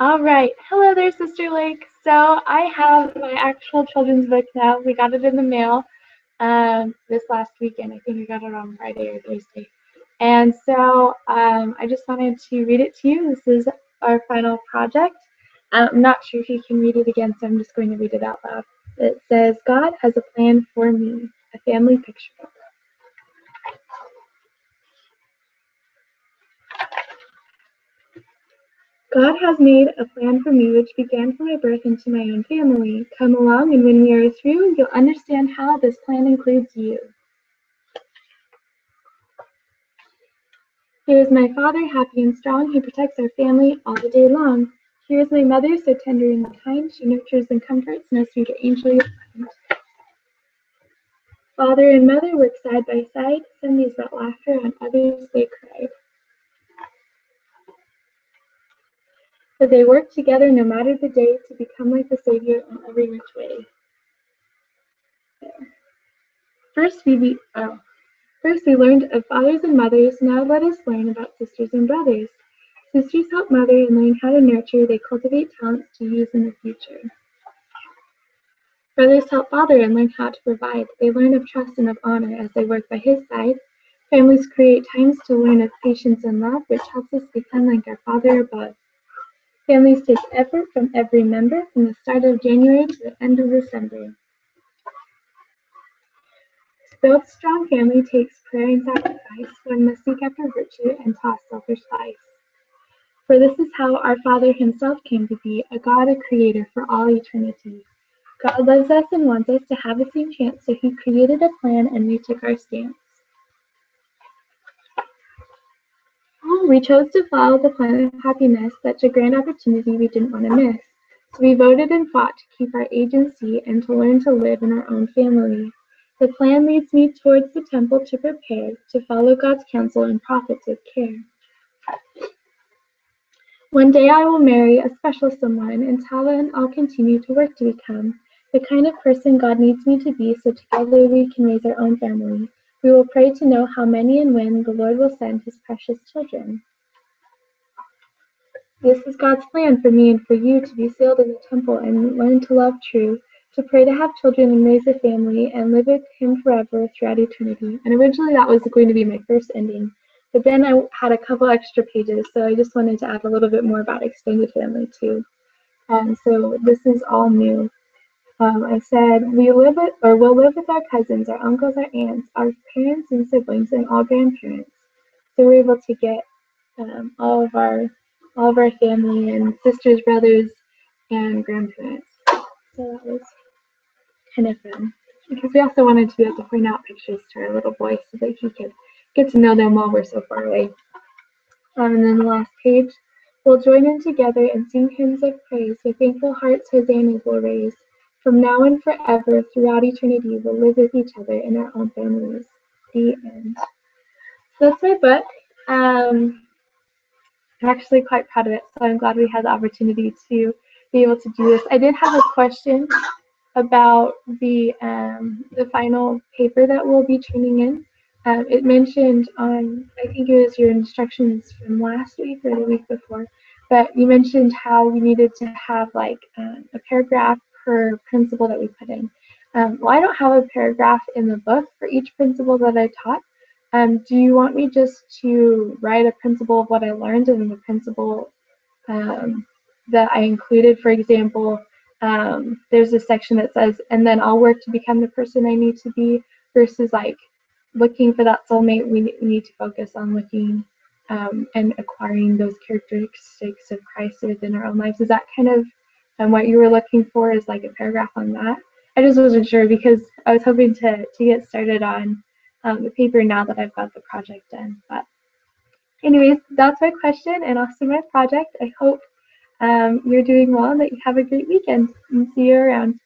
All right. Hello there, Sister Lake. So I have my actual children's book now. We got it in the mail this last weekend. I think we got it on Friday or Thursday. And so I just wanted to read it to you. This is our final project. I'm not sure if you can read it again, so I'm just going to read it out loud. It says, God has a plan for me, a family picture book. God has made a plan for me which began from my birth into my own family. Come along, and when we are through, you'll understand how this plan includes you. Here is my father, happy and strong. He protects our family all the day long. Here is my mother, so tender and kind. She nurtures and comforts, no sweeter angel you'll find. Father and mother work side by side. Some days brought laughter, on others they cried. But they work together no matter the day to become like the Savior in every which way. First we learned of fathers and mothers. Now let us learn about sisters and brothers. Sisters help mother and learn how to nurture. They cultivate talents to use in the future. Brothers help father and learn how to provide. They learn of trust and of honor as they work by his side. Families create times to learn of patience and love, which helps us become like our Father above. Families take effort from every member, from the start of January to the end of December. To build a strong family takes prayer and sacrifice. One must seek after virtue and toss selfish vice. For this is how our Father himself came to be, a God, a creator for all eternity. God loves us and wants us to have the same chance, so he created a plan and we took our stance. We chose to follow the plan of happiness, such a grand opportunity we didn't want to miss. So we voted and fought to keep our agency and to learn to live in our own family. The plan leads me towards the temple to prepare, to follow God's counsel and prophets with care. One day I will marry a special someone. Until then, I'll continue to work to become the kind of person God needs me to be, so together we can raise our own family. We will pray to know how many and when the Lord will send his precious children. This is God's plan for me and for you, to be sealed in the temple and learn to love true, to pray to have children and raise a family and live with him forever throughout eternity. And originally that was going to be my first ending, but then I had a couple extra pages, so I just wanted to add a little bit more about extended family too. So this is all new. I said, we'll live with our cousins, our uncles, our aunts, our parents and siblings, and all grandparents. So we're able to get all of our family and sisters, brothers, and grandparents. So that was kind of fun. Because we also wanted to be able to point out pictures to our little boy so that he could get to know them while we're so far away. And then the last page, we'll join in together and sing hymns of praise. With thankful hearts, hosannas will raise. From now and forever, throughout eternity, we'll live with each other in our own families. The end. So that's my book. I'm actually quite proud of it, so I'm glad we had the opportunity to be able to do this. I did have a question about the final paper that we'll be turning in. It mentioned on, I think it was your instructions from last week or the week before, but you mentioned how we needed to have like a paragraph per principle that we put in. Well, I don't have a paragraph in the book for each principle that I taught. Do you want me just to write a principle of what I learned and the principle that I included? For example, there's a section that says, and then I'll work to become the person I need to be, versus like looking for that soulmate. We need to focus on looking and acquiring those characteristics of Christ within our own lives. Is that kind of what you were looking for, is like a paragraph on that? I just wasn't sure because I was hoping to get started on the paper now that I've got the project done. But anyways, that's my question and also my project. I hope you're doing well and that you have a great weekend, and see you around.